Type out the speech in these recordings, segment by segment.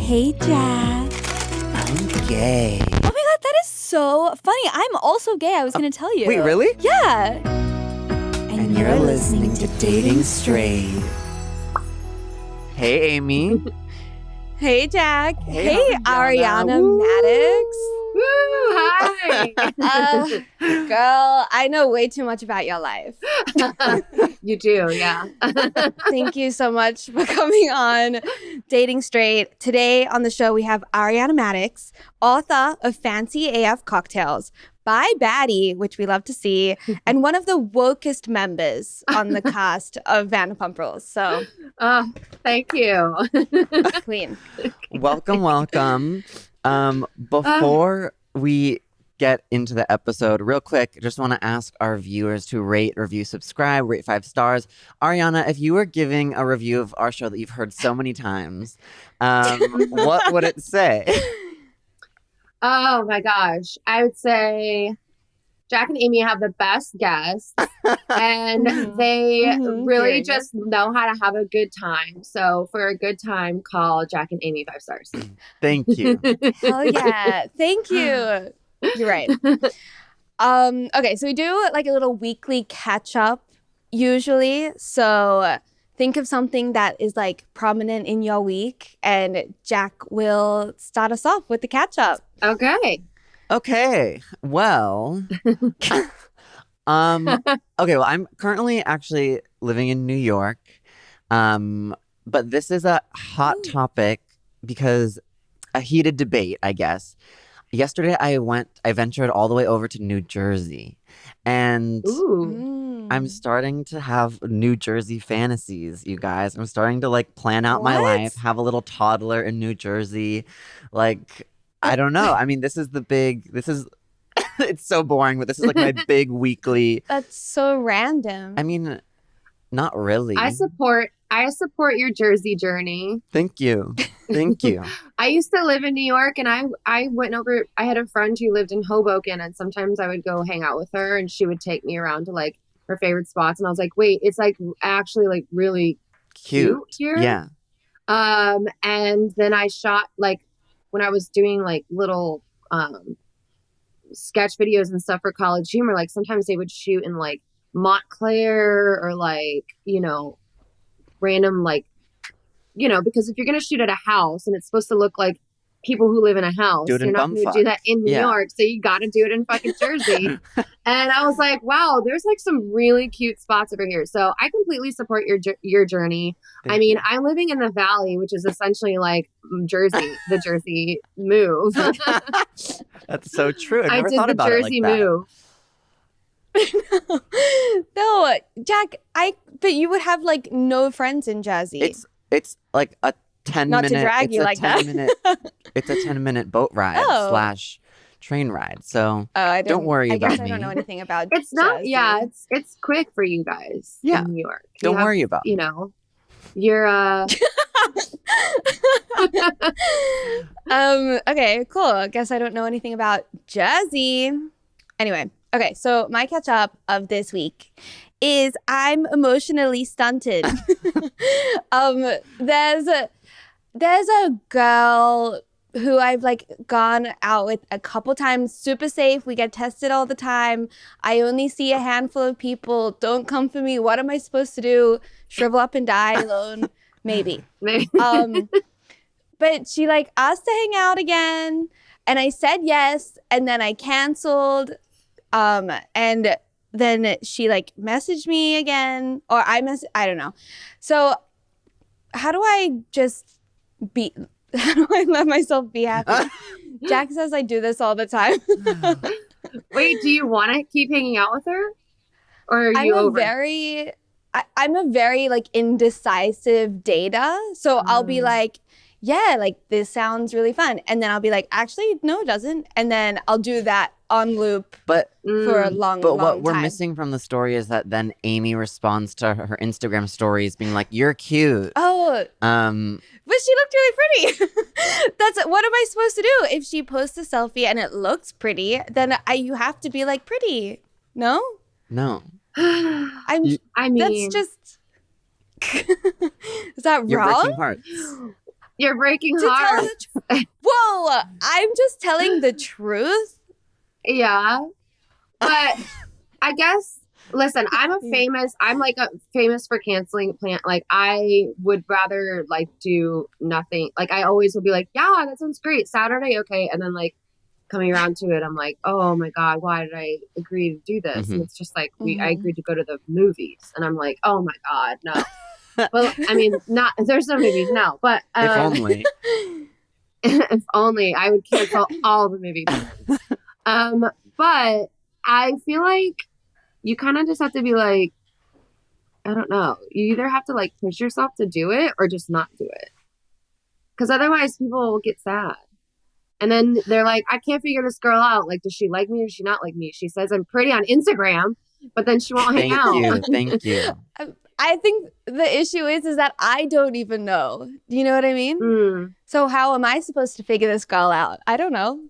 Hey, Jack. I'm gay. Oh my god, that is so funny. I'm also gay. I was going to tell you. Wait, really? Yeah. And you're listening to Dating Straight. Hey, Amy. Hey, Jack. Hey, Ariana Woo. Maddox. Woo, hi. Girl, I know way too much about your life. You do, yeah. Thank you so much for coming on Dating Straight. Today on the show, we have Ariana Maddox, author of Fancy AF Cocktails, by Baddie, which we love to see, and one of the wokest members on the cast of Vanderpump Rules. So, Thank you. queen. Welcome. Before we get into the episode, real quick, just want to ask our viewers to rate, review, subscribe, rate 5 stars. Ariana, if you were giving a review of our show that you've heard so many times, what would it say? Oh my gosh. I would say Jack and Amy have the best guests and they really just know how to have a good time. So for a good time, call Jack and Amy 5 stars. Thank you. Hell yeah. Thank you. You're right. Okay, so we do like a little weekly catch up usually. So think of something that is like prominent in your week, and Jack will start us off with the catch up. Okay. Okay. Well, okay. Well, I'm currently actually living in New York. But this is a hot topic because a heated debate, I guess. Yesterday, I ventured all the way over to New Jersey, and I'm starting to have New Jersey fantasies, you guys. I'm starting to like plan out my life, have a little toddler in New Jersey. Like, I don't know. I mean, it's so boring, but this is like my big weekly. That's so random. I mean, not really. I support your Jersey journey. Thank you. I used to live in New York, and I went over. I had a friend who lived in Hoboken, and sometimes I would go hang out with her, and she would take me around to like her favorite spots. And I was like, wait, it's like actually like really cute here. Yeah. And then I shot like when I was doing like little sketch videos and stuff for College Humor. Like sometimes they would shoot in like Montclair or like, you know, random like, you know, because if you're going to shoot at a house and it's supposed to look like people who live in a house, you're not going to do that in New York. So you got to do it in fucking Jersey. And I was like, wow, there's like some really cute spots over here. So I completely support your journey. I mean, I'm living in the Valley, which is essentially like Jersey, the Jersey move. That's so true. I did the Jersey move. No, Jack, but you would have like no friends in Jersey. It's like a 10-minute. Not to drag you like that. It's a 10-minute boat ride / train ride. So don't worry about me. I guess I don't know anything about It's not. Jersey. Yeah, it's quick for you guys. Yeah. In New York. Don't worry about you know. You're Okay, cool. I guess I don't know anything about Jersey. Anyway, okay, so my catch up of this week is I'm emotionally stunted. There's a girl who I've like gone out with a couple times, super safe. We get tested all the time. I only see a handful of people. Don't come for me. What am I supposed to do? Shrivel up and die alone? Maybe. But she like asked to hang out again, and I said yes, and then I canceled. And then she like messaged me again, or I don't know. So how do I let myself be happy? Jack says I do this all the time. Wait, do you want to keep hanging out with her? Or are you over? I'm a very like indecisive dater. So I'll be like, yeah, like this sounds really fun. And then I'll be like, actually, no, it doesn't. And then I'll do that on loop for a long time. But what we're missing from the story is that then Amy responds to her Instagram stories being like, you're cute. Oh. But she looked really pretty. What am I supposed to do? If she posts a selfie and it looks pretty, then you have to be like pretty. No? No. I mean, that's just... Is that you're wrong? breaking hearts. You're breaking To tell hearts. the Whoa, I'm just telling the truth. Yeah. But I guess, listen, I'm like a famous for canceling plan. Like, I would rather like do nothing. Like, I always will be like, yeah, that sounds great. Saturday, okay. And then like coming around to it, I'm like, oh my God, why did I agree to do this? And it's just like, I agreed to go to the movies. And I'm like, oh my God, no. Well, I mean, there's no movies, no. But If only. if only I would cancel all the movie plans. But I feel like you kind of just have to be like, I don't know. You either have to like push yourself to do it or just not do it. Because otherwise people will get sad. And then they're like, I can't figure this girl out. Like, does she like me or does she not like me? She says I'm pretty on Instagram, but then she won't hang out. Thank you. I think the issue is that I don't even know. Do you know what I mean? So how am I supposed to figure this girl out? I don't know.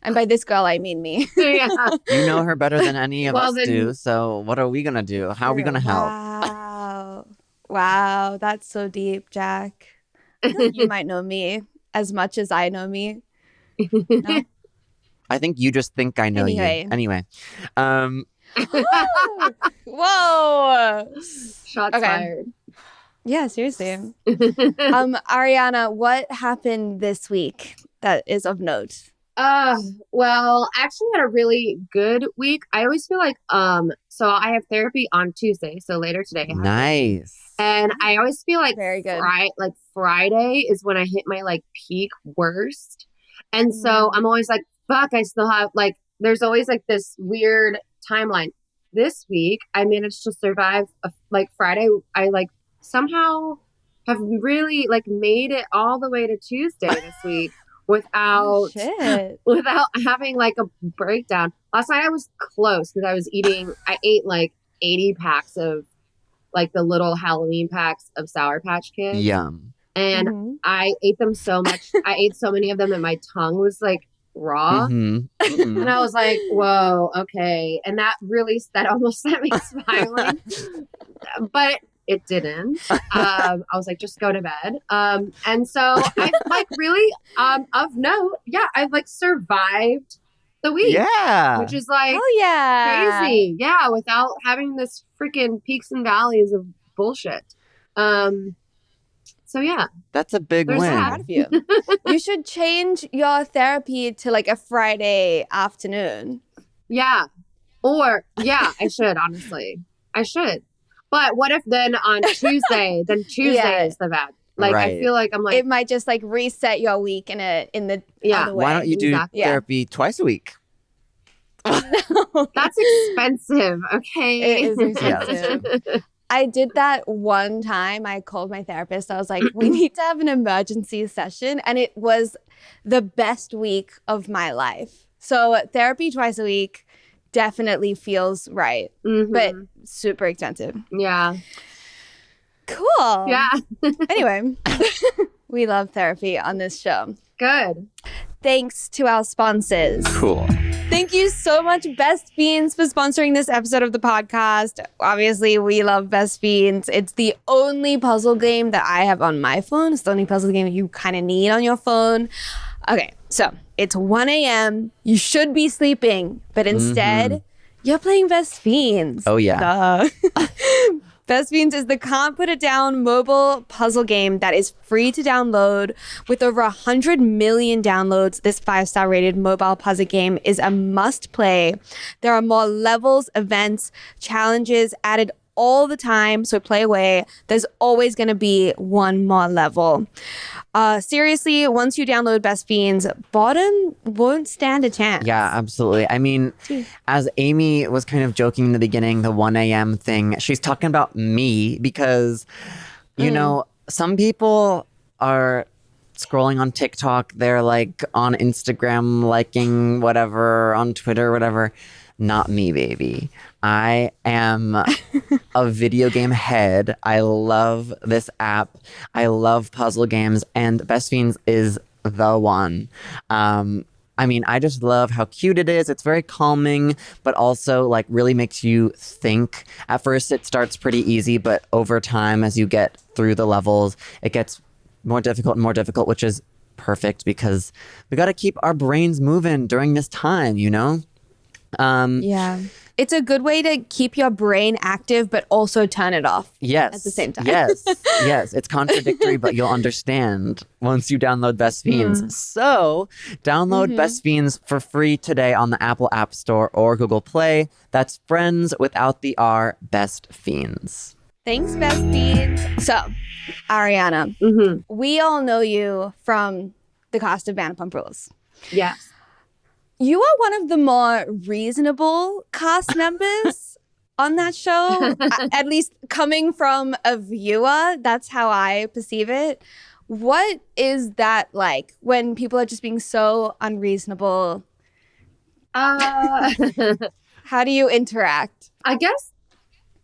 And by this girl, I mean me. Yeah. You know her better than any of us do. So what are we going to do? How are we going to help? Wow. Wow. That's so deep, Jack. You might know me as much as I know me. No? I think you just think I know you. Anyway. Whoa. Shots fired. Yeah, seriously. Ariana, what happened this week that is of note? Well, I actually had a really good week. I always feel like, so I have therapy on Tuesday, so later today. Nice. And I always feel like very good. Friday is when I hit my like peak worst. And so I'm always like, fuck, I still have like, there's always like this weird timeline. This week, I managed to survive like Friday. I like somehow have really like made it all the way to Tuesday this week without having like a breakdown. Last night I was close because I ate like 80 packs of like the little Halloween packs of Sour Patch Kids. Yum. And I ate them so much. I ate so many of them and my tongue was like raw. And I was like, whoa, okay. And that almost sent me spiraling. But it didn't. I was like, just go to bed. And so I like really, of note, I've like survived the week. Yeah. Which is like crazy. Yeah. Without having this freaking peaks and valleys of bullshit. So yeah. That's a big win. Proud of you. You should change your therapy to like a Friday afternoon. Yeah. Or I should, honestly. I should. But what if then on Tuesday, is the bad. Like I feel like I'm like it might just like reset your week in the other way. Why don't you do therapy twice a week? That's expensive, okay? It is expensive. I did that one time. I called my therapist. I was like, we need to have an emergency session. And it was the best week of my life. So therapy twice a week definitely feels right, but super expensive. Yeah. Cool. Yeah. Anyway, we love therapy on this show. Good. Thanks to our sponsors. Cool. Thank you so much, Best Fiends, for sponsoring this episode of the podcast. Obviously, we love Best Fiends. It's the only puzzle game that I have on my phone. It's the only puzzle game you kind of need on your phone. Okay, so it's 1 a.m. You should be sleeping, but instead, you're playing Best Fiends. Oh, yeah. Best Fiends is the can't put it down mobile puzzle game that is free to download. With over 100 million downloads, this 5-star rated mobile puzzle game is a must play. There are more levels, events, challenges added all the time, so play away. There's always going to be one more level. Seriously, once you download Best Fiends, bottom won't stand a chance. Yeah, absolutely. I mean, as Amy was kind of joking in the beginning, the 1 a.m. thing, she's talking about me because, you know, some people are scrolling on TikTok, they're like on Instagram, liking whatever, on Twitter, whatever. Not me, baby. I am a video game head. I love this app. I love puzzle games, and Best Fiends is the one. I mean, I just love how cute it is. It's very calming, but also like really makes you think. At first, it starts pretty easy, but over time, as you get through the levels, it gets more difficult, which is perfect because we got to keep our brains moving during this time, you know? Yeah. It's a good way to keep your brain active, but also turn it off. Yes. At the same time. Yes. Yes. It's contradictory, but you'll understand once you download Best Fiends. So download Best Fiends for free today on the Apple App Store or Google Play. That's Friends without the R, Best Fiends. Thanks, Best Fiends. So, Ariana, we all know you from the cast of Vanderpump Rules. Yes. You are one of the more reasonable cast members on that show, at least coming from a viewer. That's how I perceive it. What is that like when people are just being so unreasonable? How do you interact? I guess,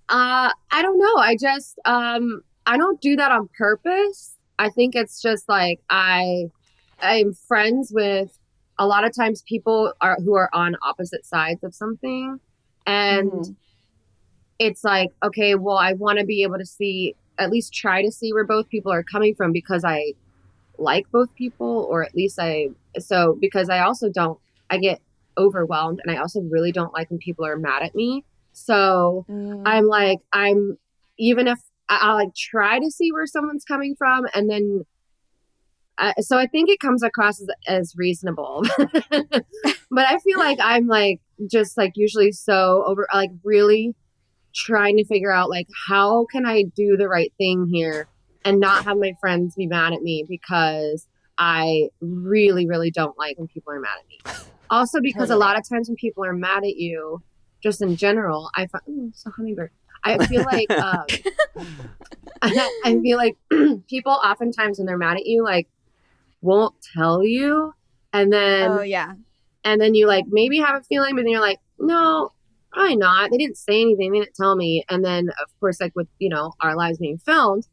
I don't know. I just, I don't do that on purpose. I think it's just like I'm friends with a lot of times people who are on opposite sides of something. And it's like, okay, well, I want to be able to see, at least try to see where both people are coming from because I like both people, or at least because I also I get overwhelmed, and I also really don't like when people are mad at me. So even if I'll like try to see where someone's coming from, and then so I think it comes across as reasonable, but I feel like I'm like just like usually so over, like really trying to figure out like how can I do the right thing here and not have my friends be mad at me, because I really, really don't like when people are mad at me. Also because a lot of times when people are mad at you, just in general, I find it's a hummingbird. I feel like I feel like people oftentimes when they're mad at you, like won't tell you, and then and then you like maybe have a feeling, but then you're like, no, probably not. They didn't say anything, they didn't tell me. And then of course, like with our lives being filmed,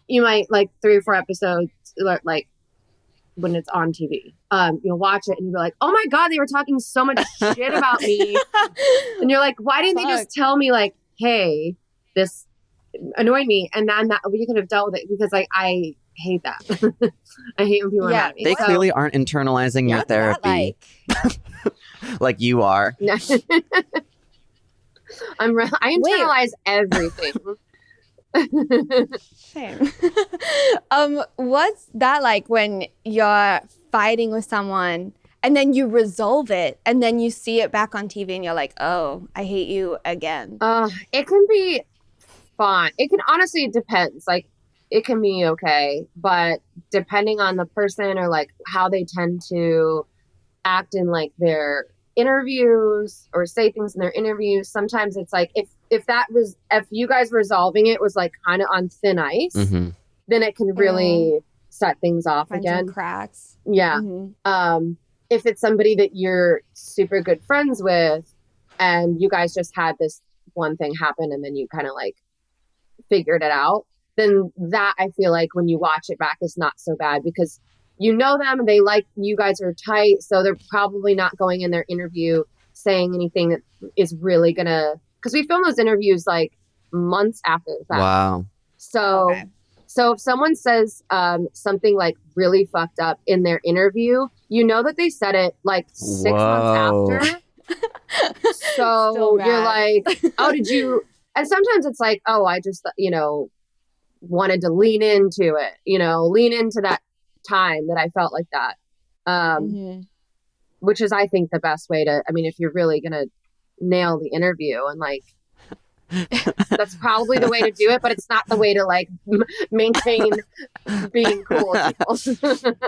you might like 3 or 4 episodes, like when it's on TV, you'll watch it and you'll be like, oh my god, they were talking so much shit about me. And you're like, why didn't they just tell me like, hey, this annoyed me, and then that we could have dealt with it, because like I hate that. I hate when people are mad at me. They clearly aren't internalizing your therapy like you are. I internalize everything. Same. What's that like when you're fighting with someone and then you resolve it and then you see it back on TV and you're like, oh, I hate you again? It can be fun. It can honestly, it depends. Like it can be okay, but depending on the person or like how they tend to act in like their interviews or say things in their interviews, sometimes it's like if you guys resolving it was like kind of on thin ice, then it can really set things off again. Cracks. Yeah. If it's somebody that you're super good friends with and you guys just had this one thing happen and then you kind of like figured it out, then that I feel like when you watch it back is not so bad, because you know them, they like you guys are tight, so they're probably not going in their interview saying anything that is really gonna, because we film those interviews like months after the fact. Wow. So if someone says something like really fucked up in their interview, you know that they said it like 6 months after. So you're like, oh, did you? And sometimes it's like, oh, I just wanted to lean into it, lean into that time that I felt like that, which is I think the best way to, I mean, if you're really gonna nail the interview, and like that's probably the way to do it, but it's not the way to like maintain being cool with people.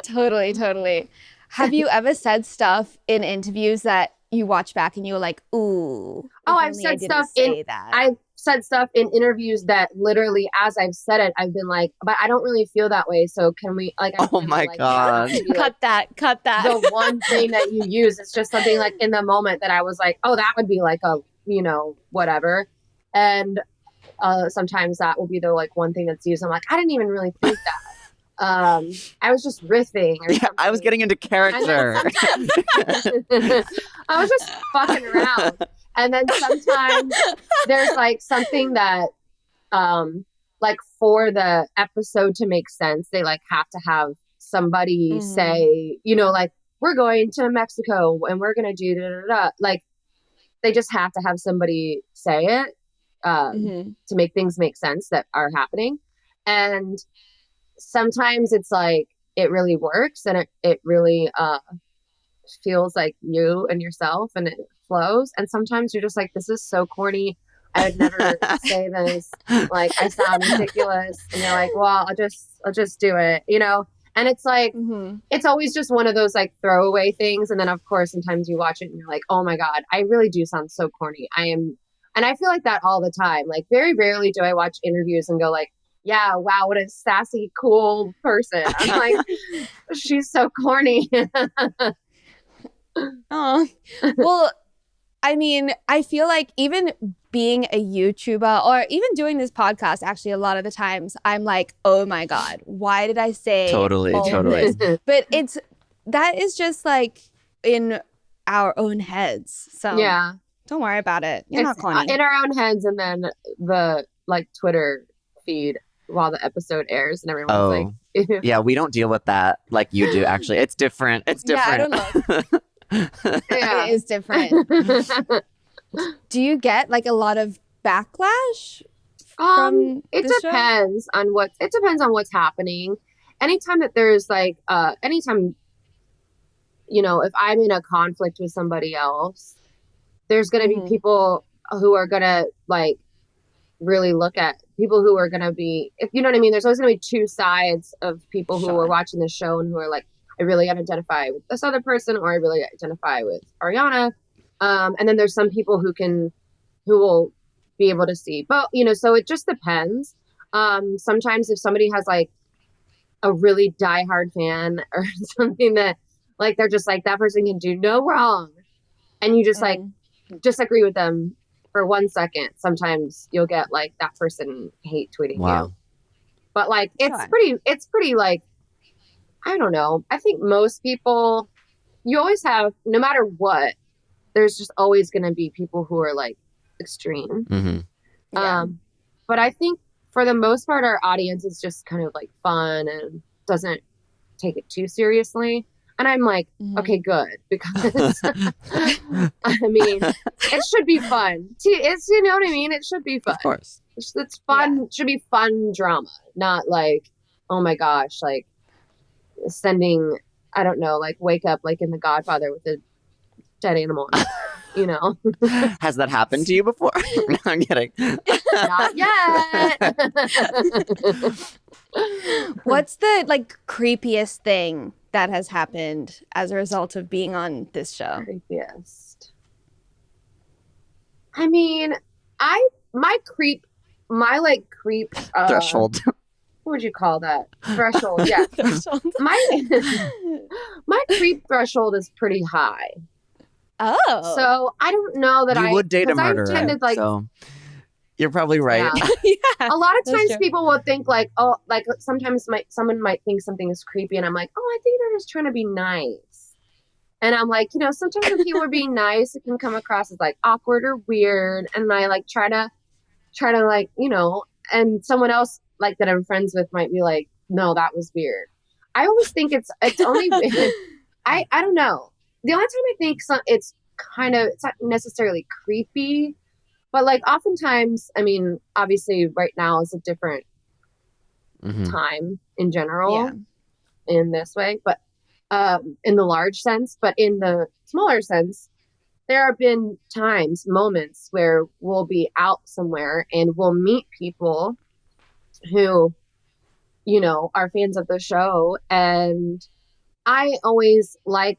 Totally. Have you ever said stuff in interviews that you watch back and you were like, ooh, I've said stuff I've said stuff in interviews that literally, as I've said it, I've been like, but I don't really feel that way. So can we like, oh my God, cut that. The one thing that you use, it's just something like in the moment that I was like, oh, that would be like a, whatever. And sometimes that will be the like one thing that's used. I'm like, I didn't even really think that. I was just riffing or something. I was getting into character. I was just fucking around. And then sometimes there's like something that like for the episode to make sense, they like have to have somebody say, you know, like we're going to Mexico and we're going to do da, da, da. Like they just have to have somebody say it to make things make sense that are happening. And sometimes it's like it really works and it really feels like you and yourself and it flows. And sometimes you're just like, this is so corny. I would never say this. Like I sound ridiculous. And you're like, well, I'll just do it, you know? And it's like, it's always just one of those like throwaway things. And then of course, sometimes you watch it and you're like, oh my God, I really do sound so corny. And I feel like that all the time. Like very rarely do I watch interviews and go like, yeah, wow, what a sassy, cool person. I'm like, she's so corny. Oh, well, I mean, I feel like even being a YouTuber or even doing this podcast, actually, a lot of the times I'm like, oh my God, why did I say Totally. this? But that is just like in our own heads. So yeah, don't worry about it. You're not corny. In our own heads, and then the like Twitter feed while the episode airs, and everyone's like, yeah, we don't deal with that like you do. Actually, it's different. It's different. Yeah, I don't know. It is different. Do you get like a lot of backlash from it the show? depends on what's happening. Anytime that there's like anytime, you know, if I'm in a conflict with somebody else, there's gonna be people who are gonna like really look at people who are gonna be, if you know what I mean, there's always gonna be two sides of people who are watching the show and who are like, I really identify with this other person, or I really identify with Ariana. And then there's some people who will be able to see. But, you know, so it just depends. Sometimes if somebody has like a really diehard fan or something that like, they're just like, that person can do no wrong. And you just like disagree with them for 1 second. Sometimes you'll get like that person hate tweeting you. But like, it's pretty like, I don't know. I think most people, you always have, no matter what, there's just always going to be people who are like extreme. Yeah. But I think for the most part, our audience is just kind of like fun and doesn't take it too seriously. And I'm like, okay, good. Because I mean, it should be fun. It's, you know what I mean? It should be fun. Of course. It's fun. It should be fun drama, not like, oh my gosh, like, sending, I don't know, like wake up like in The Godfather with a dead animal, you know. Has that happened to you before? No, I'm kidding. Not yet. What's the like creepiest thing that has happened as a result of being on this show? Creepiest. I mean, my creep threshold. What would you call that? Threshold, yeah. Threshold. My creep threshold is pretty high. Oh. So I don't know that you would date a murderer. Like, so you're probably right. Yeah, a lot of times true. people will think like, oh, like sometimes someone might think something is creepy, and I'm like, oh, I think they're just trying to be nice. And I'm like, you know, sometimes when people are being nice, it can come across as like awkward or weird. And I like try to like, you know, and someone else like that I'm friends with might be like, no, that was weird. I always think it's only I don't know. The only time I think it's not necessarily creepy, but like oftentimes, I mean, obviously right now is a different time in general in this way, but in the large sense, but in the smaller sense, there have been moments where we'll be out somewhere and we'll meet people who, you know, are fans of the show. And I always like,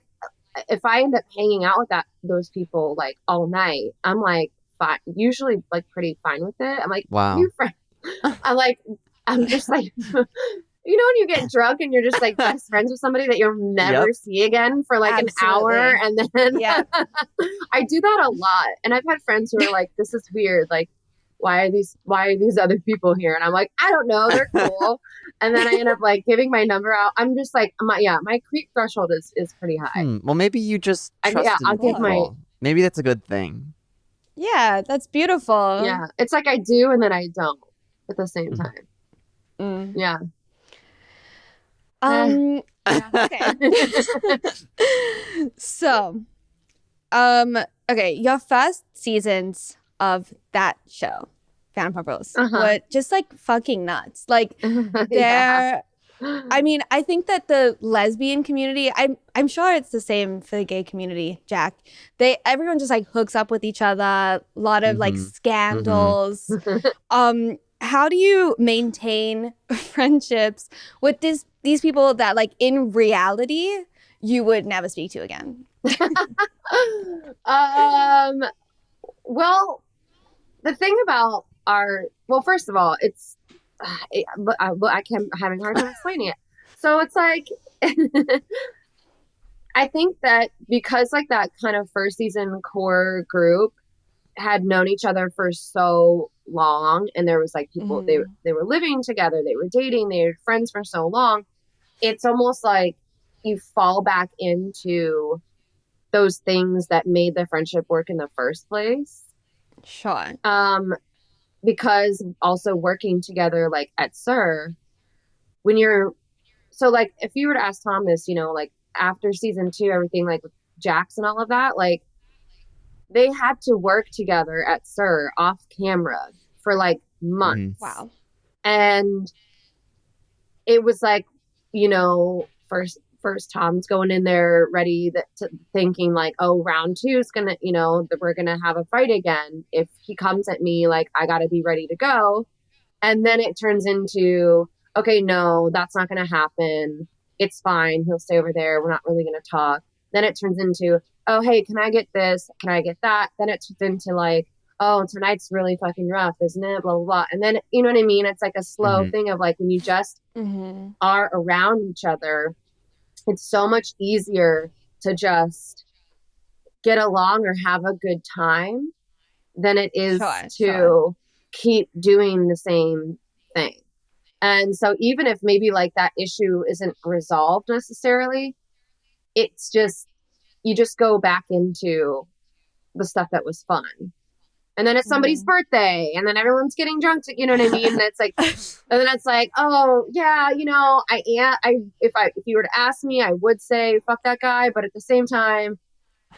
if I end up hanging out with those people like all night, I'm like, fine, usually like pretty fine with it. I'm like, wow. You friend. I'm just like, you know, when you get drunk and you're just like best friends with somebody that you'll never see again for like an hour. And then I do that a lot. And I've had friends who are like, this is weird. Like, why are these other people here? And I'm like, I don't know. They're cool. And then I end up like giving my number out. I'm just like, my creep threshold is pretty high. Well, maybe you just trust I'll give maybe that's a good thing. Yeah, that's beautiful. Yeah. It's like I do and then I don't at the same time. Mm. Yeah. Okay. So, okay, your first seasons of that show, Vanderpump Rules, were just like fucking nuts. Like they're I mean, I think that the lesbian community, I'm sure it's the same for the gay community, Jack. Everyone just like hooks up with each other, a lot of like scandals. How do you maintain friendships with these people that like in reality you would never speak to again? Well, the thing about first of all, it's I'm having a hard time explaining it. So it's like, I think that because like that kind of first season core group had known each other for so long, and there was like people, they were living together, they were dating, they were friends for so long. It's almost like you fall back into those things that made the friendship work in the first place. Sure. Because also working together like at SUR, so like if you were to ask Thomas, like after season 2, everything like with Jax and all of that, like they had to work together at SUR off camera for like months. Wow. And it was like, first Tom's going in there ready thinking like, oh, round 2 is gonna, that we're gonna have a fight again. If he comes at me, like I gotta be ready to go. And then it turns into, okay, no, that's not gonna happen. It's fine. He'll stay over there. We're not really gonna talk. Then it turns into, oh, hey, can I get this? Can I get that? Then it turns into like, oh, tonight's really fucking rough, isn't it? Blah, blah, blah. And then, you know what I mean? It's like a slow thing of like when you just are around each other, it's so much easier to just get along or have a good time than it is to keep doing the same thing. And so even if maybe like that issue isn't resolved necessarily, it's just, you just go back into the stuff that was fun. And then it's somebody's birthday, and then everyone's getting drunk. You know what I mean? And it's like, and then it's like, oh yeah, if you were to ask me, I would say fuck that guy, but at the same time,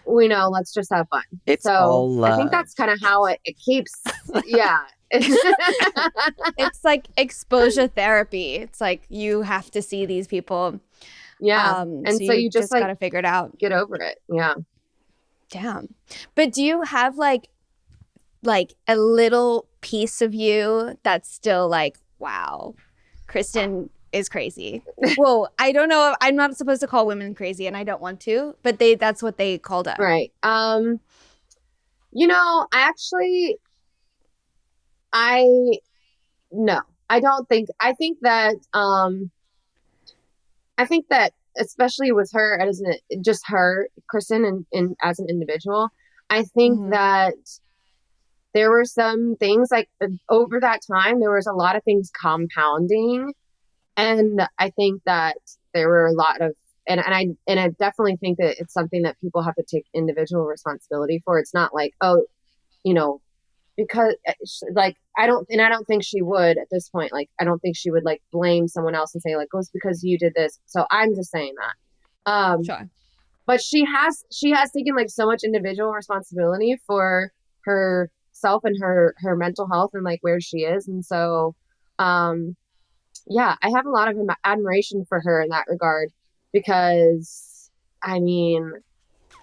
let's just have fun. It's all love. I think that's kind of how it keeps. Yeah. It's like exposure therapy. It's like you have to see these people. Yeah. And so you just like gotta figure it out. Get over it. Yeah. Damn. But do you have like a little piece of you that's still like, wow, Kristen is crazy? Well, I don't know. I'm not supposed to call women crazy, and I don't want to, but that's what they called us. Right. No, I don't think, I think that especially with her, as just her, Kristen, and as an individual, I think that there were some things like over that time, there was a lot of things compounding. And I think that there were a lot of, and I definitely think that it's something that people have to take individual responsibility for. It's not like, oh, because like, I don't think she would at this point. Like, I don't think she would like blame someone else and say like, oh, it's because you did this. So I'm just saying that. Sure. But she has taken like so much individual responsibility for herself and her mental health and like where she is. And so, yeah, I have a lot of admiration for her in that regard, because I mean,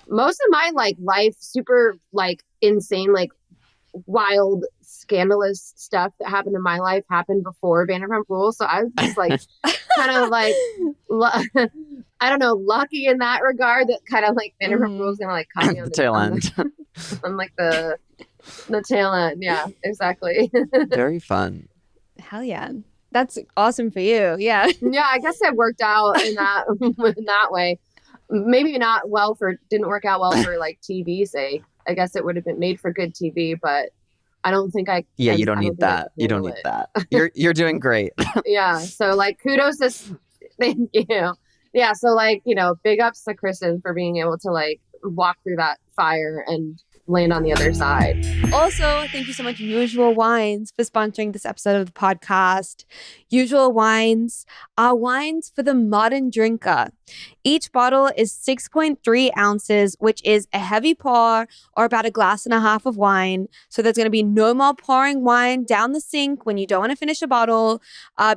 most of my like life, super like insane, like wild, scandalous stuff that happened in my life happened before Vanderpump Rules. So I was just like kind of like, I don't know, lucky in that regard that kind of like Vanderpump Rules gonna like caught me on the tail end. On like the tail end. Yeah, exactly. Very fun. Hell yeah. That's awesome for you. Yeah. Yeah, I guess it worked out in that way. Maybe didn't work out well for like TV sake. I guess it would have been made for good TV, but I don't think Yeah, you don't need that. You don't need that. You're doing great. Yeah. So like kudos to thank you. Yeah. So like, big ups to Kristen for being able to like walk through that fire and land on the other side. Also, thank you so much, Usual Wines, for sponsoring this episode of the podcast. Usual Wines are wines for the modern drinker. Each bottle is 6.3 ounces, which is a heavy pour or about a glass and a half of wine. So there's going to be no more pouring wine down the sink when you don't want to finish a bottle.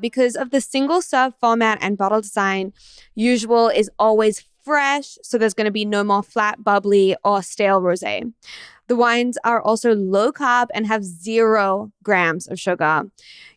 Because of the single serve format and bottle design, Usual is always fresh. So there's going to be no more flat, bubbly, or stale rosé. The wines are also low carb and have 0 grams of sugar.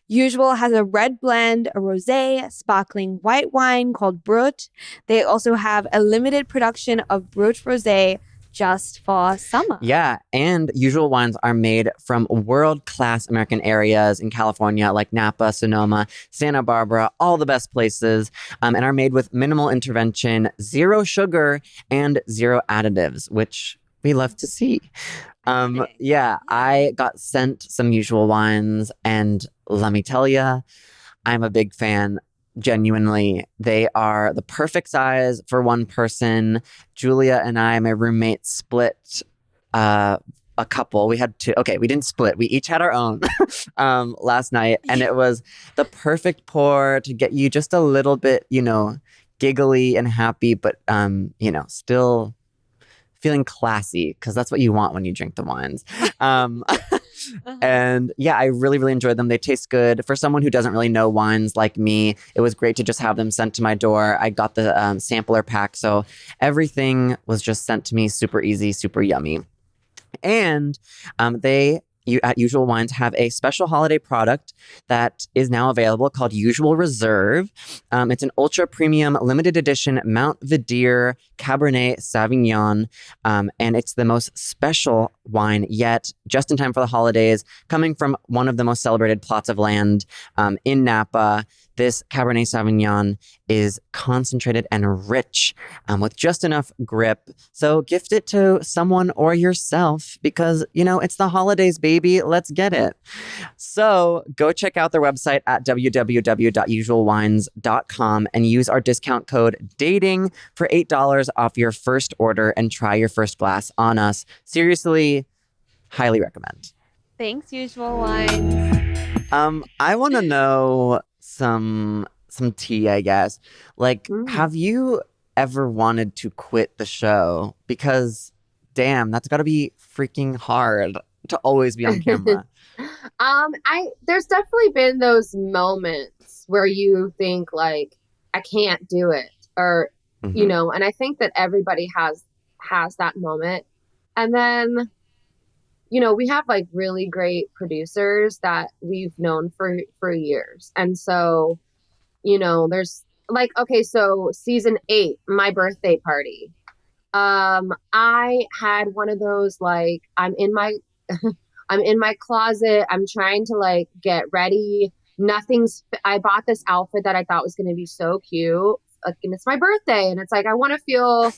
Usual has a red blend, a rosé, sparkling white wine called Brut. They also have a limited production of Brut rosé just for summer. Yeah, and Usual wines are made from world-class American areas in California like Napa, Sonoma, Santa Barbara, all the best places, and are made with minimal intervention, 0 sugar, and 0 additives, which we love to see. Yeah, I got sent some Usual wines, and let me tell you, I'm a big fan. Genuinely, they are the perfect size for one person. Julia and I, my roommate, split a couple. We had two. Okay, we didn't split. We each had our own last night, and it was the perfect pour to get you just a little bit, giggly and happy, but still feeling classy, because that's what you want when you drink the wines. And yeah, I really, really enjoyed them. They taste good. For someone who doesn't really know wines like me, it was great to just have them sent to my door. I got the sampler pack, so everything was just sent to me super easy, super yummy. And you at Usual Wines have a special holiday product that is now available called Usual Reserve. It's an ultra premium limited edition Mount Vidir Cabernet Sauvignon. And it's the most special wine yet, just in time for the holidays, coming from one of the most celebrated plots of land in Napa. This Cabernet Sauvignon is concentrated and rich with just enough grip. So gift it to someone or yourself because, it's the holidays, baby. Let's get it. So go check out their website at www.usualwines.com and use our discount code DATING for $8 off your first order and try your first glass on us. Seriously, highly recommend. Thanks, Usual Wines. I want to know some tea, I guess. Have you ever wanted to quit the show? Because damn, that's got to be freaking hard to always be on camera. There's definitely been those moments where you think like, I can't do it, or and I think that everybody has that moment. And then we have like really great producers that we've known for years. And so, there's like, okay, so season 8, my birthday party. I had one of those, like, I'm in my closet. I'm trying to like get ready. I bought this outfit that I thought was going to be so cute. And it's my birthday. And it's like, I want to feel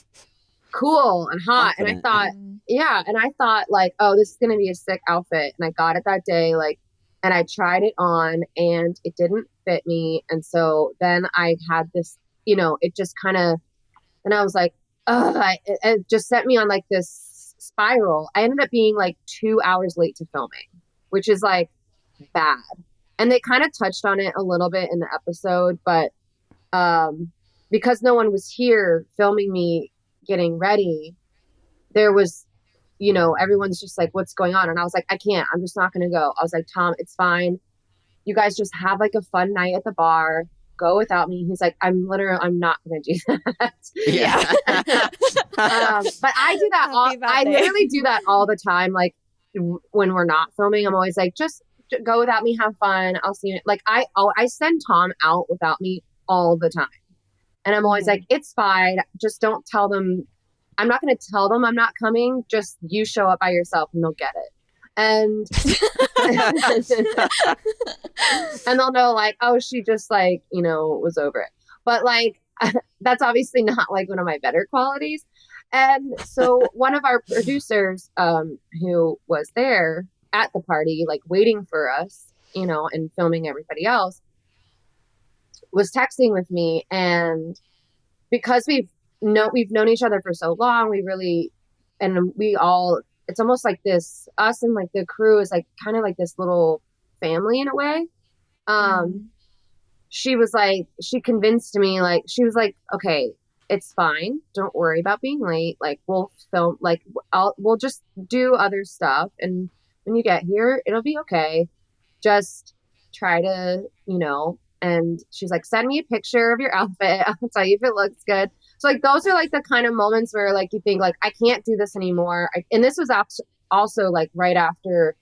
cool and hot. Confident. And I thought, and I thought like, oh, this is going to be a sick outfit. And I got it that day, like, and I tried it on and it didn't fit me. And so then I had this, it just kind of, and I was like, it just sent me on like this spiral. I ended up being like 2 hours late to filming, which is like bad. And they kind of touched on it a little bit in the episode, but because no one was here filming me getting ready, there was, everyone's just like, what's going on? And I was like, I can't, I'm just not going to go. I was like, Tom, it's fine. You guys just have like a fun night at the bar. Go without me. He's like, I'm not going to do that. Yeah. But I do that. I literally do that all the time. Like when we're not filming, I'm always like, just go without me. Have fun. I'll see you. Like I send Tom out without me all the time. And I'm always like, it's fine. Just don't tell them. I'm not going to tell them I'm not coming. Just you show up by yourself and they'll get it. And and they'll know like, oh, she just like, was over it. But like, that's obviously not like one of my better qualities. And so one of our producers who was there at the party, like waiting for us, and filming everybody else, was texting with me. And because we've known each other for so long, we all it's almost like this, us and like the crew is like kind of like this little family in a way. She was like, she convinced me, like, she was like, okay, it's fine. Don't worry about being late. Like, we'll film, like, we'll just do other stuff. And when you get here, it'll be okay. Just try to, and she's like, send me a picture of your outfit. I'll tell you if it looks good. So like, those are like the kind of moments where like, you think like, I can't do this anymore. And this was also like right after,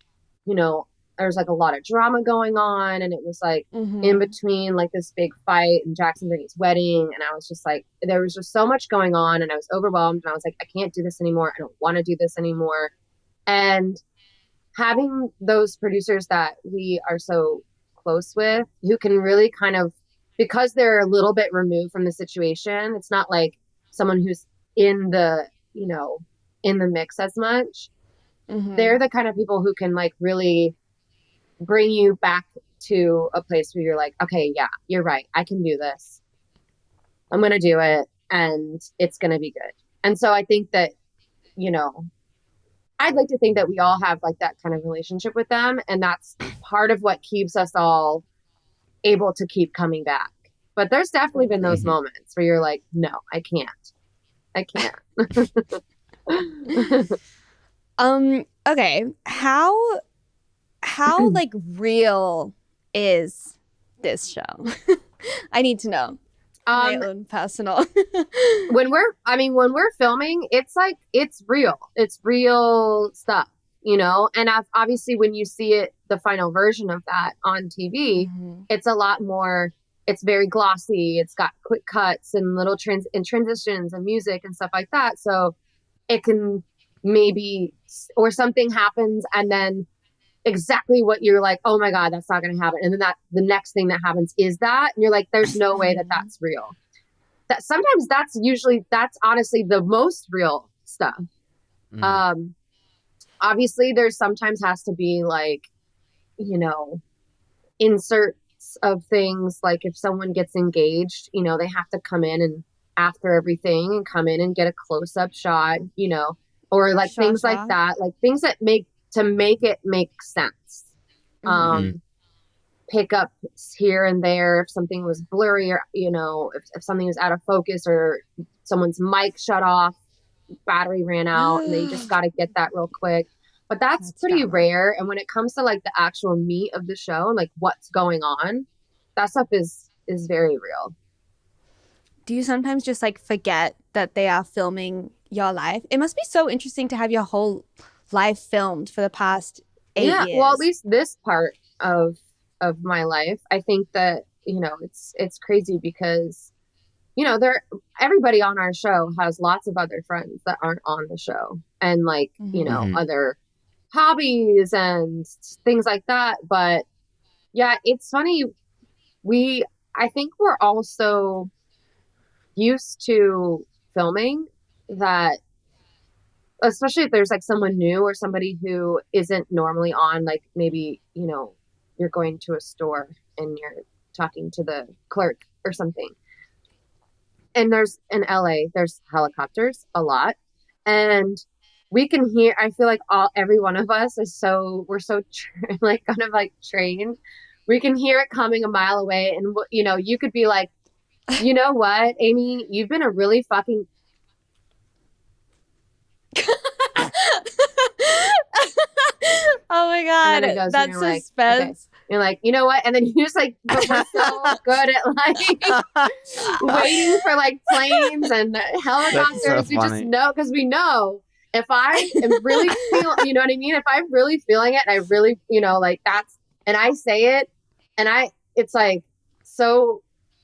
there was like a lot of drama going on, and it was like in between like this big fight and Jackson Brittany's wedding. And I was just like, there was just so much going on, and I was overwhelmed, and I was like, I can't do this anymore. I don't want to do this anymore. And having those producers that we are so close with, who can really kind of, because they're a little bit removed from the situation, it's not like someone who's in the, in the mix as much. They're the kind of people who can like really bring you back to a place where you're like, okay, yeah, you're right. I can do this. I'm going to do it, and it's going to be good. And so I think that, I'd like to think that we all have like that kind of relationship with them. And that's part of what keeps us all able to keep coming back. But there's definitely been those moments where you're like, no, I can't. Okay. How like real is this show? I need to know. My own personal. when we're filming, it's like, it's real stuff, and obviously when you see it, the final version of that on TV, it's a lot more, it's very glossy. It's got quick cuts and little transitions and music and stuff like that. So it can maybe, or something happens and then exactly what you're like, oh my God, that's not going to happen. And then the next thing that happens is that, and you're like, there's no way that that's real. That sometimes that's honestly the most real stuff. Obviously there's sometimes has to be like, inserts of things. Like if someone gets engaged, they have to come in and after everything and come in and get a close up shot, or like things like that, like things that make it make sense. Pick up here and there if something was blurry, or if something was out of focus, or someone's mic shut off, battery ran out, and they just got to get that real quick. But that's pretty rare. And when it comes to like the actual meat of the show and like what's going on, that stuff is very real. Do you sometimes just like forget that they are filming your life? It must be so interesting to have your whole life filmed for the past 8 years. Well, at least this part of my life, I think that it's crazy because everybody on our show has lots of other friends that aren't on the show, and like other hobbies and things like that. But yeah, it's funny, I think we're all so used to filming that, especially if there's like someone new or somebody who isn't normally on, like maybe, you're going to a store and you're talking to the clerk or something. And there's in LA, there's helicopters a lot. And we can hear, I feel like every one of us we're so like kind of like trained. We can hear it coming a mile away. And, you could be like, you know what, Amy, you've been a really fucking oh my God, that's suspense. Like, okay. You're like, you know what? And then you just like, but we're so good at like waiting for like planes and helicopters. So we just know, because we know if I am really feeling, you know what I mean? If I'm really feeling it, and I really, like that's, and I say it, and it's like, so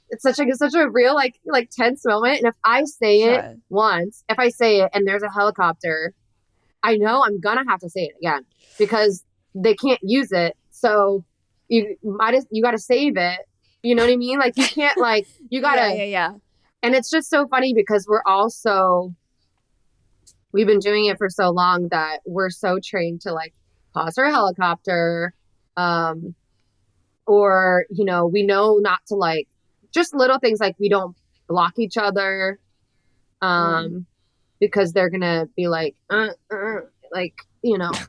it's such a real like tense moment. And if I say it once, if I say it and there's a helicopter, I know I'm gonna have to say it again because they can't use it. So you got to save it. You know what I mean? Like you can't like, you gotta, yeah. And it's just so funny because we've been doing it for so long that we're so trained to like pause for a helicopter, or, we know not to like, just little things like we don't block each other, because they're gonna be like, like,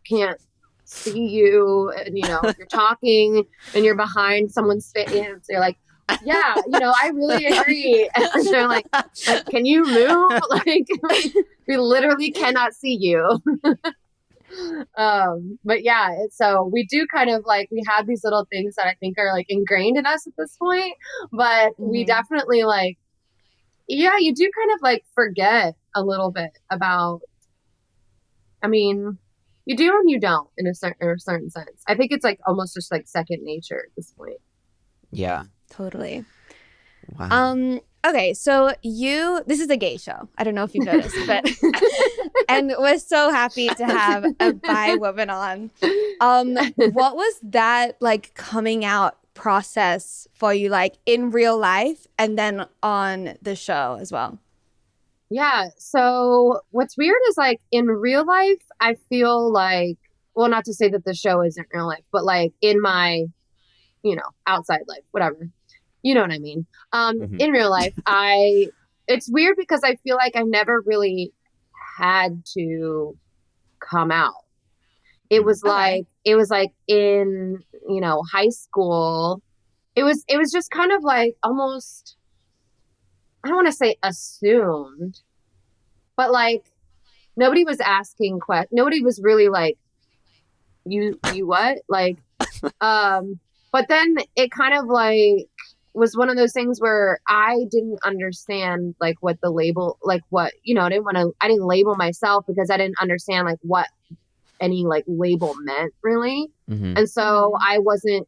can't see you, and you're talking and you're behind someone's face, so you're like, yeah, I really agree. And they're like, can you move? Like, we literally cannot see you. But yeah, so we do kind of like, we have these little things that I think are like ingrained in us at this point, but we definitely like, yeah, you do kind of like forget a little bit about, I mean, you do and you don't in a certain sense. I think it's like almost just like second nature at this point. Yeah. Totally. Wow. Okay, so this is a gay show. I don't know if you've noticed, but and we're so happy to have a bi woman on. What was that like coming out process for you, like in real life and then on the show as well? Yeah. So what's weird is like in real life, I feel like, well, not to say that the show isn't real life, but like in my, outside life, whatever, you know what I mean? In real life, it's weird because I feel like I never really had to come out. It was like in, high school, it was just kind of like almost, I don't want to say assumed, but like nobody was asking questions. Nobody was really like, you what? Like, but then it kind of like was one of those things where I didn't understand like what the label, like what, I didn't label myself because I didn't understand like what any like label meant really. And so I wasn't,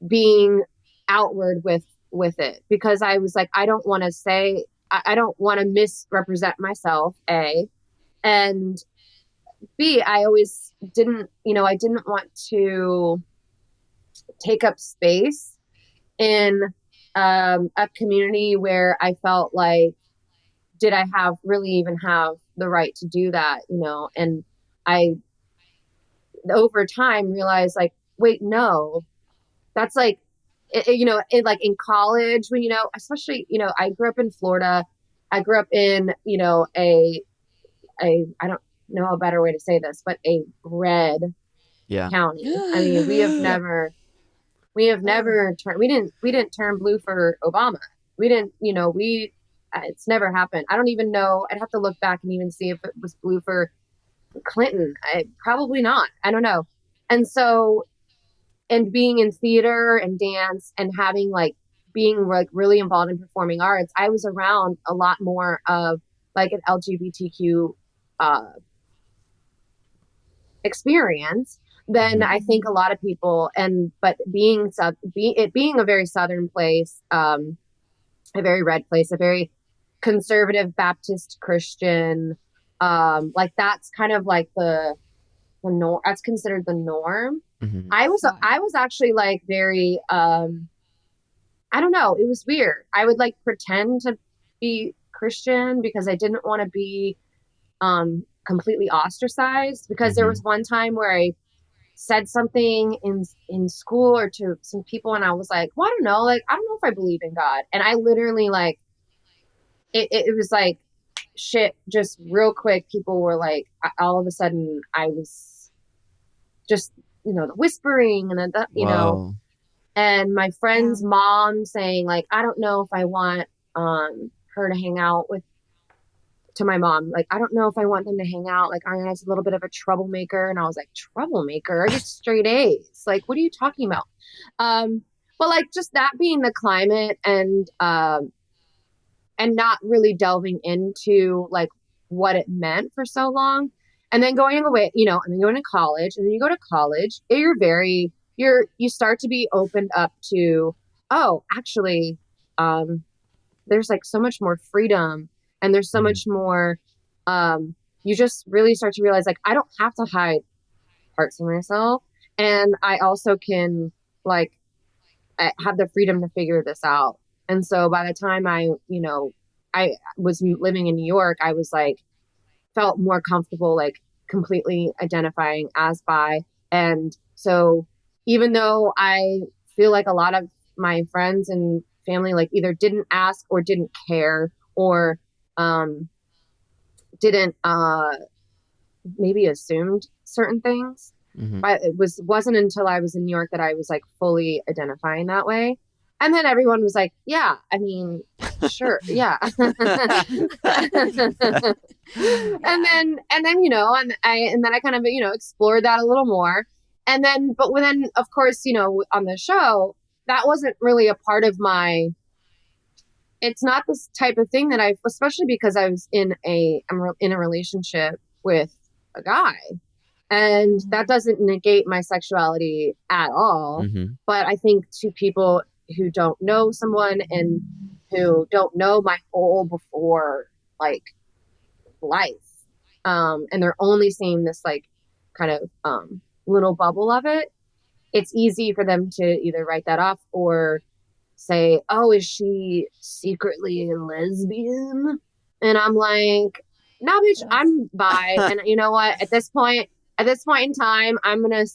being outward with it because I was like, I don't want to say, I don't want to misrepresent myself, A, and B, I always didn't, I didn't want to take up space in a community where I felt like, did I really even have the right to do that, and I, over time, realized like, wait, no, that's like, like in college when, especially, I grew up in Florida. I grew up in, a I don't know a better way to say this, but a red county. I mean, we have never turned, we didn't turn blue for Obama. We didn't, it's never happened. I don't even know. I'd have to look back and even see if it was blue for Clinton. Probably not. I don't know. And so, and being in theater and dance and having like being like really involved in performing arts, I was around a lot more of like an LGBTQ experience than I think a lot of people. But being a very Southern place, a very red place, a very conservative Baptist Christian, like that's kind of like the norm. That's considered the norm. I was actually like very, I don't know. It was weird. I would like pretend to be Christian because I didn't want to be, completely ostracized because there was one time where I said something in school or to some people and I was like, well, I don't know. Like, I don't know if I believe in God. And I literally like, it was like shit, just real quick. People were like, all of a sudden I was just, the whispering and then, and my friend's mom saying like, I don't know if I want, her to hang out with, to my mom, like, I don't know if I want them to hang out. Like, Ariana's a little bit of a troublemaker. And I was like, troublemaker? I get straight A's. Like, what are you talking about? But like, just that being the climate and not really delving into like what it meant for so long. And then going away, and then going to college, and then you go to college, you start to be opened up to, oh, actually, there's like so much more freedom and there's so much more, you just really start to realize like, I don't have to hide parts of myself. And I also can like, I have the freedom to figure this out. And so by the time I was living in New York, I was like, felt more comfortable, like completely identifying as bi. And so even though I feel like a lot of my friends and family, like either didn't ask or didn't care or, didn't, maybe assumed certain things. But it wasn't until I was in New York that I was like fully identifying that way. And then everyone was like, yeah, I mean, sure, yeah. and then, you know, and then I kind of, you know, explored that a little more. And then, but then, of course, you know, on the show, that wasn't really a part of it's not this type of thing that especially because I'm in a relationship with a guy. And that doesn't negate my sexuality at all. But I think to people who don't know someone and who don't know my whole before like life, and they're only seeing this like kind of little bubble of it, it's easy for them to either write that off or say, oh, is she secretly a lesbian? And I'm like, no, bitch, I'm bi. And you know what? At this point in time, I'm going to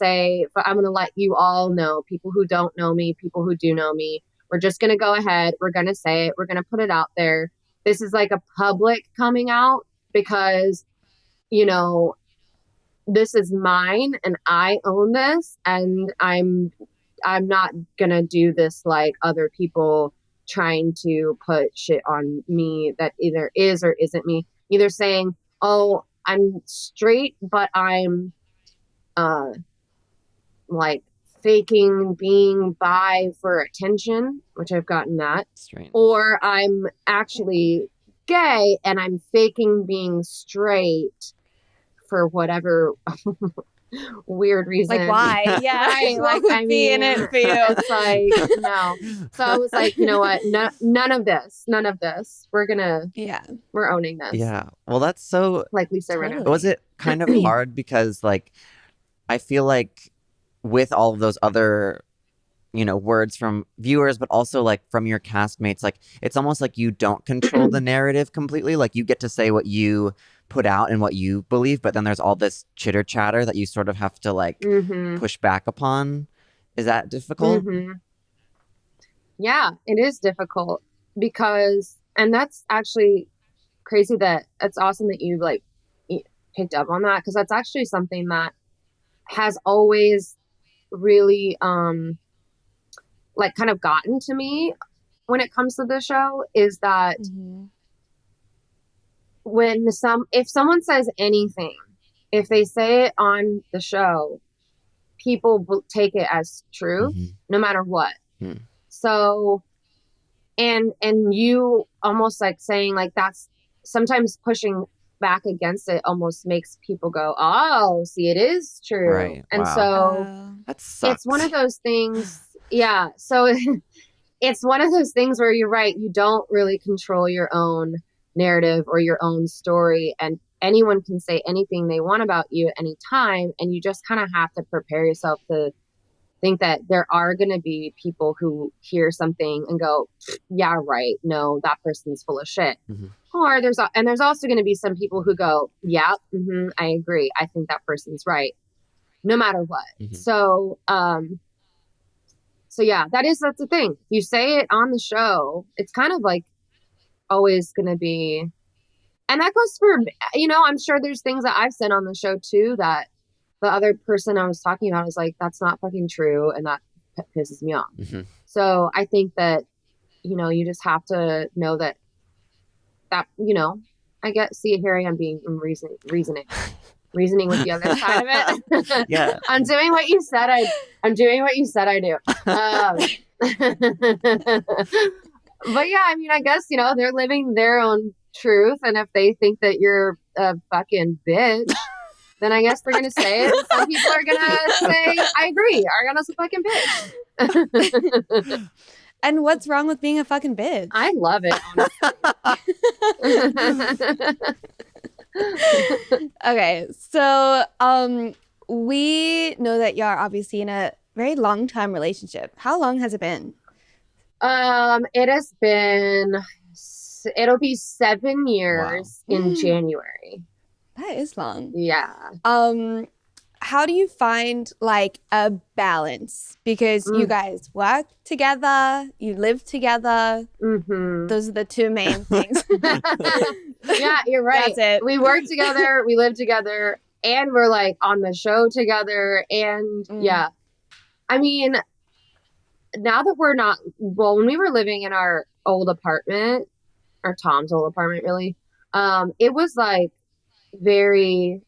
let you all know, people who don't know me, people who do know me, we're just going to go ahead. We're going to say it. We're going to put it out there. This is like a public coming out because, you know, this is mine and I own this, and I'm not going to do this like other people trying to put shit on me that either is or isn't me. Either saying, oh, I'm straight, but I'm like faking being bi for attention, which I've gotten that. Strange. Or I'm actually gay and I'm faking being straight for whatever weird reason. Like why? Yeah. Right. Like, what would be in it for you? It's like, no. So I was like, you know what? None of this. We're owning this. Yeah. Well, that's so. Like Lisa Rinna. Was it kind of hard because, like, I feel like with all of those other, you know, words from viewers, but also like from your castmates, like it's almost like you don't control the narrative completely. Like you get to say what you put out and what you believe, but then there's all this chitter chatter that you sort of have to like push back upon. Is that difficult? Yeah, it is difficult because, and that's actually crazy it's awesome that you like picked up on that, because that's actually something that has always really like kind of gotten to me when it comes to the show, is that if someone says anything, if they say it on the show, people will take it as true no matter what. So and you almost like saying like that's sometimes pushing back against it almost makes people go, oh, see, it is true. Right. And so that sucks. it's one of those things. Yeah. So it's one of those things where you're right. You don't really control your own narrative or your own story, and anyone can say anything they want about you at any time. And you just kind of have to prepare yourself to think that there are going to be people who hear something and go, yeah, right. No, that person's full of shit. Or there's also going to be some people who go, yeah, I agree. I think that person's right, no matter what. So yeah, that's the thing. You say it on the show, it's kind of like always going to be, and that goes for, you know, I'm sure there's things that I've said on the show too that the other person I was talking about is like, that's not fucking true, and that pisses me off. So I think that, you know, you just have to know that, you know, here I am being reasoning with the other side of it. Yeah. I'm doing what you said I do. But yeah, I mean, I guess, you know, they're living their own truth, and if they think that you're a fucking bitch, then I guess they're gonna say it. Some people are gonna say, I agree, Ariana's a fucking bitch. And what's wrong with being a fucking bitch? I love it, honestly. Okay, so we know that y'all are obviously in a very long time relationship. How long has it been? It'll be 7 years in January. That is long. Yeah. How do you find like a balance? Because you guys work together, you live together. Those are the two main things. Yeah, you're right. That's it. We work together, we live together, and we're like on the show together. And yeah, I mean, now that we're not, well, when we were living in our old apartment, or Tom's old apartment, really, it was like very,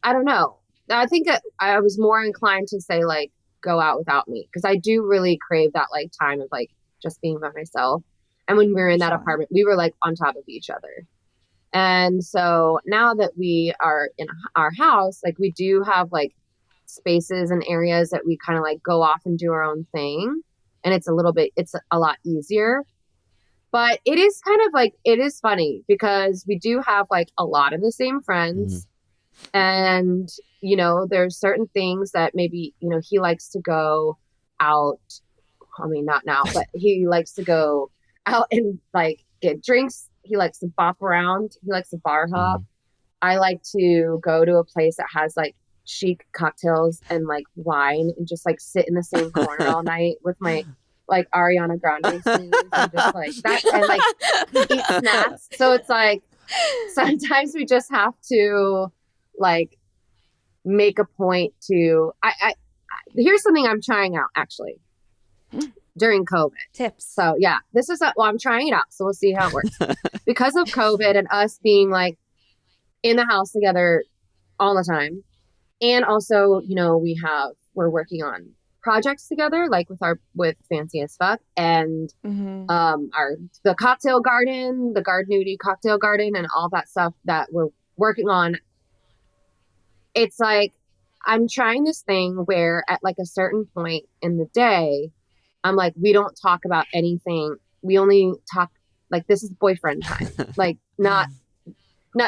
I don't know. I think I was more inclined to say like, go out without me, because I do really crave that like time of like just being by myself. And when we were in that apartment, we were like on top of each other. And so now that we are in our house, like we do have like spaces and areas that we kind of like go off and do our own thing. And it's a lot easier. But it is kind of like, it is funny because we do have like a lot of the same friends. And, you know, there's certain things that maybe, you know, he likes to go out. I mean, not now, but he likes to go out and like get drinks. He likes to bop around. He likes to bar hop. I like to go to a place that has like chic cocktails and like wine and just like sit in the same corner all night with my like Ariana Grande sleeves and just like that and like eat snacks. So it's like sometimes we just have to like make a point to I here's something I'm trying out actually during COVID. Tips. So yeah, this is I'm trying it out. So we'll see how it works. Because of COVID and us being like in the house together all the time. And also, you know, we're working on projects together, like with Fancy as Fuck and the cocktail garden, the Garden Nudie cocktail garden and all that stuff that we're working on. It's like, I'm trying this thing where at like a certain point in the day, I'm like, we don't talk about anything. We only talk like this is boyfriend time. Like not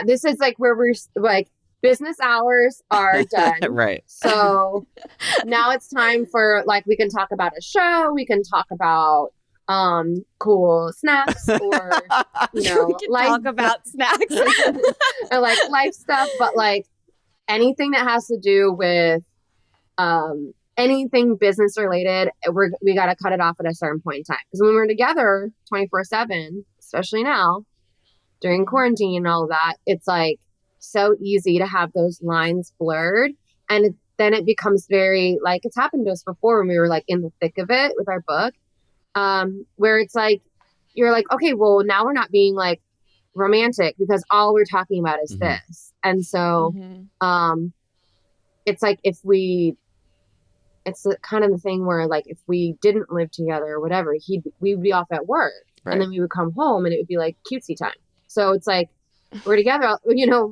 this is like where we're like business hours are done. Right. So now it's time for like, we can talk about a show. We can talk about cool snacks or, you know, We can life, talk about snacks. or like life stuff, but like anything that has to do with, anything business related, we got to cut it off at a certain point in time. Because when we're together 24/7, especially now during quarantine and all of that, it's like so easy to have those lines blurred. And then it becomes very like, it's happened to us before when we were like in the thick of it with our book, where it's like, you're like, okay, well now we're not being like romantic because all we're talking about is this. And so, it's like it's the kind of the thing where like if we didn't live together or whatever, we would be off at work and then we would come home and it would be like cutesy time. So it's like we're together, you know,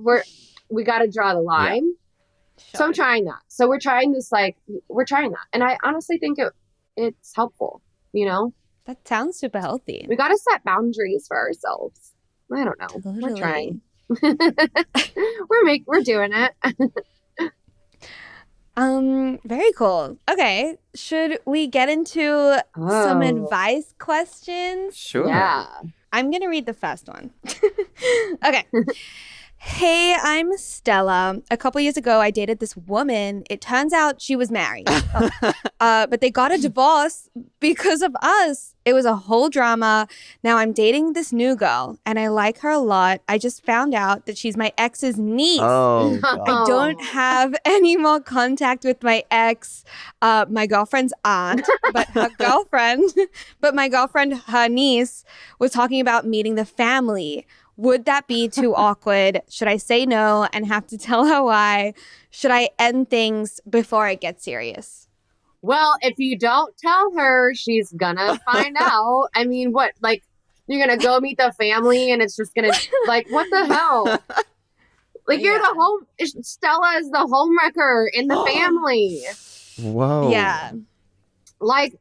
we got to draw the line. Sure. So I'm trying that. So we're trying that, and I honestly think it's helpful. You know, That sounds super healthy. we got to set boundaries for ourselves. I don't know. We're trying. We're doing it. Very cool. Okay. Should we get into some advice questions? Sure. Yeah. I'm going to read the first one. Okay. Hey, I'm Stella. A couple years ago, I dated this woman. It turns out she was married. But they got a divorce because of us. It was a whole drama. Now I'm dating this new girl, and I like her a lot. I just found out that she's my ex's niece. Oh, I God. don't have any more contact with my ex, my girlfriend's aunt, but my girlfriend, her niece, was talking about meeting the family. Would that be too awkward? Should I say no and have to tell her why? Should I end things before it gets serious? Well, if you don't tell her, she's gonna find out. I mean, what? Like, you're gonna go meet the family and it's just gonna, like, what the hell? Like, you're Stella is the homewrecker in the family. Whoa. Yeah. Like,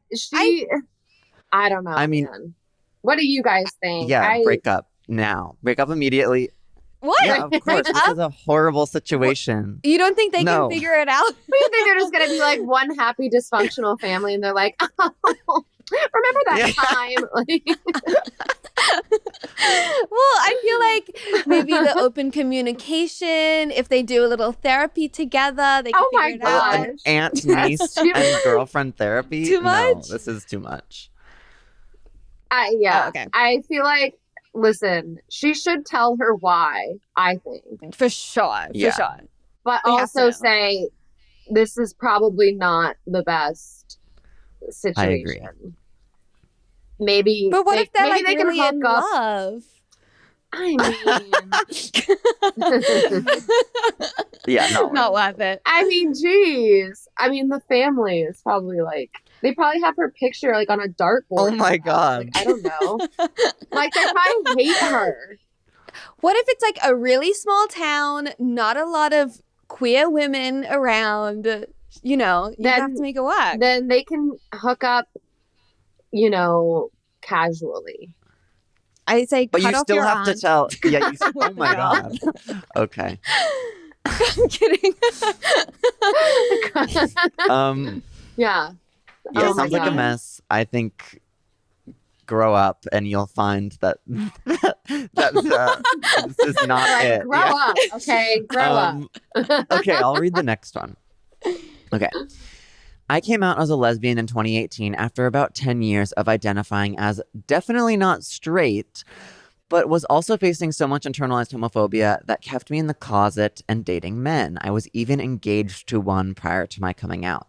I don't know. I mean, man. What do you guys think? Yeah, break up now. Break up immediately. What? Yeah, of course. This is a horrible situation. You don't think they No. can figure it out? You think they're just gonna be like one happy dysfunctional family, and they're like, oh, remember that time? Well, I feel like maybe the open communication, if they do a little therapy together, they can figure it out. gosh. An aunt, niece, and girlfriend therapy? Too much? No, this is too much. Yeah. Oh, okay. I feel like, listen, she should tell her why, I think. For sure. Yeah. For sure. but We have to also know. say this is probably not the best I agree. situation. Maybe, But what if they're maybe like they really can in hook up. love? I Yeah, no. Not worth it. I mean, geez. I mean, the family is probably like, they probably have her picture like on a dartboard. Oh my God. Like, I don't know. Like, they probably hate her. What if it's like a really small town, not a lot of queer women around? You know, you have to make it work. Then they can hook up, you know, casually. I say, But cut you off still your have aunt. to tell. Yeah. Oh my God. God. Okay. I'm kidding. Yeah. Yeah, Oh it my sounds like a God. mess. I think grow up and you'll find that this is not Like, it. grow Yeah. up, okay? Grow up. Okay, I'll read the next one. Okay. I came out as a lesbian in 2018 after about 10 years of identifying as definitely not straight, but was also facing so much internalized homophobia that kept me in the closet and dating men. I was even engaged to one prior to my coming out.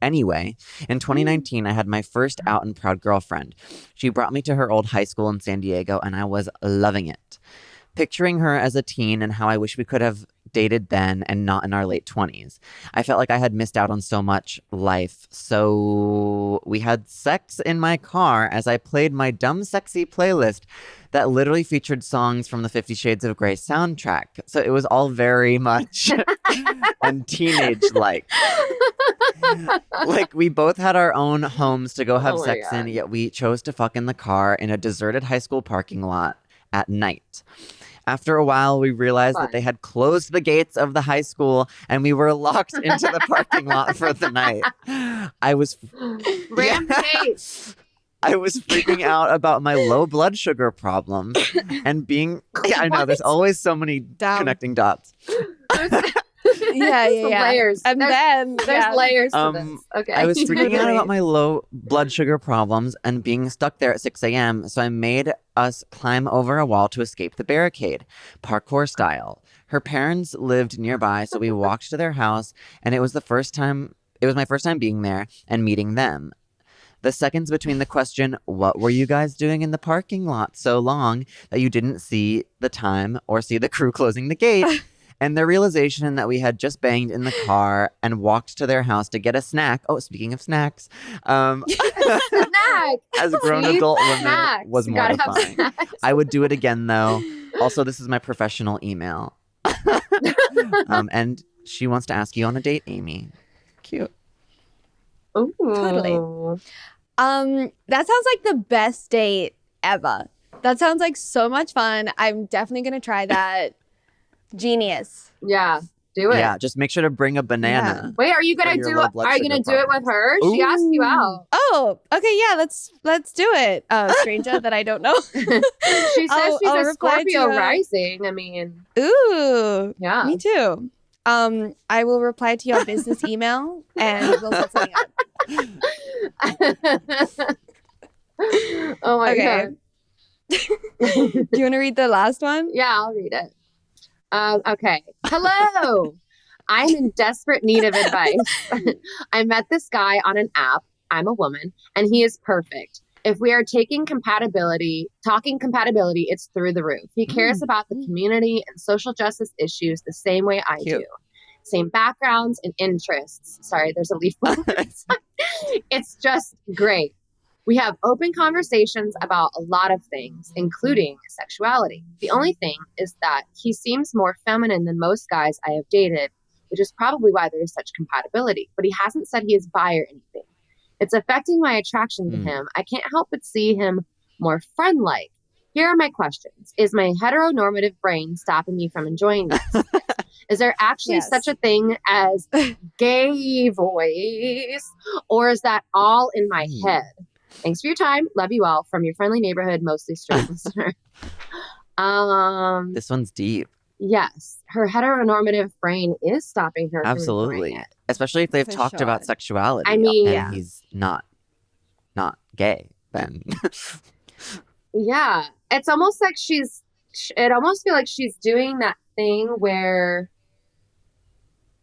Anyway, in 2019, I had my first out and proud girlfriend. She brought me to her old high school in San Diego, and I was loving it. Picturing her as a teen and how I wish we could have dated then and not in our late 20s. I felt like I had missed out on so much life. So we had sex in my car as I played my dumb sexy playlist that literally featured songs from the 50 Shades of Grey soundtrack. So it was all very much and teenage-like. Like, we both had our own homes to go have Oh my sex in, God. yet we chose to fuck in the car in a deserted high school parking lot at night. After a while, we realized that they had closed the gates of the high school and we were locked into the parking lot for the night. I was Rampage. I was freaking out about my low blood sugar problem and being I know there's always so many connecting dots. Yeah. Layers. And there's layers to this. Okay. I was freaking out about my low blood sugar problems and being stuck there at 6 a.m. So I made us climb over a wall to escape the barricade, parkour style. Her parents lived nearby, so we walked to their house, and it was my first time being there and meeting them. The seconds between the question, what were you guys doing in the parking lot so long that you didn't see the time or see the crew closing the gate? And the realization that we had just banged in the car and walked to their house to get a snack. Oh, speaking of snacks. Snack. As grown Sweet adult women snacks. was You gotta have mortifying. snacks. I would do it again, though. Also, this is my professional email. And she wants to ask you on a date, Amy. Cute. Ooh. Totally. That sounds like the best date ever. That sounds like so much fun. I'm definitely gonna try that. Genius. Yeah. Do it. Yeah, just make sure to bring a banana. Wait, are you For gonna your do low it? blood Are you sugar gonna do it with her? She asked you out. Oh, okay, yeah, let's do it. Stranger that I don't know. She says she's I'll a reply to Scorpio her. rising. I mean, Ooh, yeah. me too. I will reply to your business email and we'll set something up. Oh my Okay. God. Do you want to read the last one? Yeah, I'll read it. Okay. Hello. I'm in desperate need of advice. I met this guy on an app. I'm a woman, and he is perfect. If we are talking compatibility, it's through the roof. He cares about the community and social justice issues the same way I do. Same backgrounds and interests. Sorry, there's a leaf blower. It's just great. We have open conversations about a lot of things, including sexuality. The only thing is that he seems more feminine than most guys I have dated, which is probably why there is such compatibility. But he hasn't said he is bi or anything. It's affecting my attraction to him. I can't help but see him more friend-like. Here are my questions. Is my heteronormative brain stopping me from enjoying this? Is there actually such a thing as gay voice? Or is that all in my head? Thanks for your time. Love you all. From your friendly neighborhood, mostly straight listener. This one's deep. Yes. Her heteronormative brain is stopping her Absolutely. from enjoying it. Especially if they've For talked sure. about sexuality. I mean, and he's not gay then. Yeah. It's almost like it almost feels like she's doing that thing where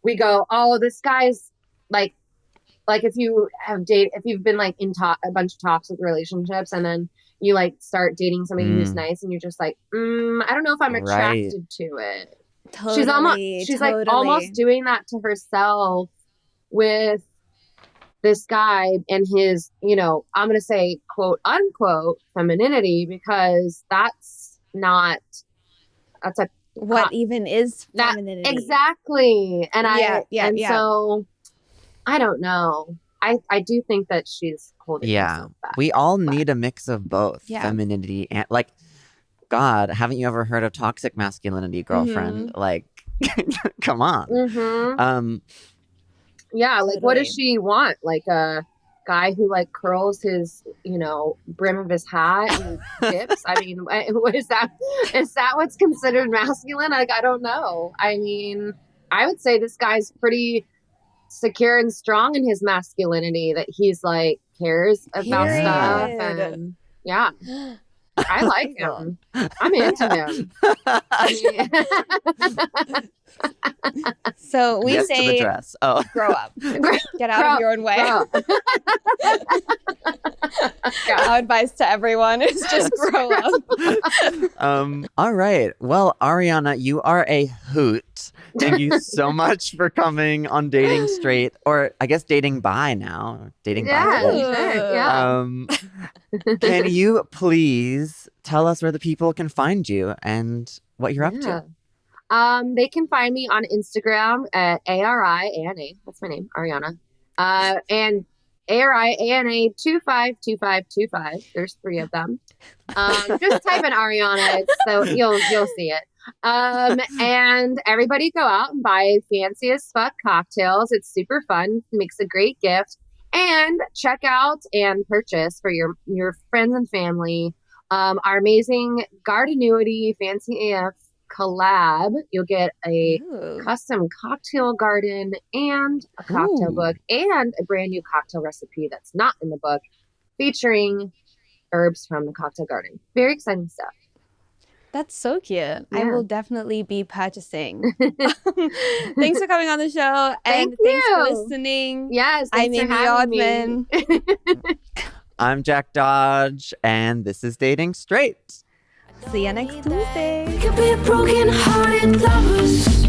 we go, oh, this guy's like if you've been like in a bunch of toxic relationships, and then you like start dating somebody who's nice, and you're just like, I don't know if I'm attracted to it. Totally. She's like almost doing that to herself with this guy and his, you know, I'm going to say quote unquote femininity, because that's a what even is femininity. Exactly. And yeah. So I don't know. I do think that she's holding herself back. We all need a mix of both femininity and like, God, haven't you ever heard of toxic masculinity, girlfriend? Like, come on. Yeah, like what does she want? Like a guy who like curls his, you know, brim of his hat and dips? I mean, what is that? Is that what's considered masculine? Like, I don't know. I mean, I would say this guy's pretty secure and strong in his masculinity, that he's like cares about stuff, and I like him. I'm into him. So we yes say, to the dress. Oh, grow up, get out of your own way. Our advice to everyone is just grow up. All right. Well, Ariana, you are a hoot. Thank you so much for coming on Dating Straight, or I guess Dating Bi now. Dating Bi. Sure. Yeah. Can you please tell us where the people can find you and what you're up to? They can find me on Instagram at ARIANA. That's my name, Ariana. And ARIANA 252525. There's 3 of them. Just type in Ariana, so you'll see it. And everybody go out and buy fancy as fuck cocktails. It's super fun. Makes a great gift. And check out and purchase for your friends and family our amazing Gardenuity Fancy AF collab. You'll get a custom cocktail garden and a cocktail book and a brand new cocktail recipe that's not in the book, featuring herbs from the cocktail garden. Very exciting stuff. That's so cute. Yeah. I will definitely be purchasing. Thanks for coming on the show. And thanks for listening. Yes, I'm Amy Oddman. I'm Jack Dodge, and this is Dating Straight. See you next Tuesday. We could be broken-hearted lovers.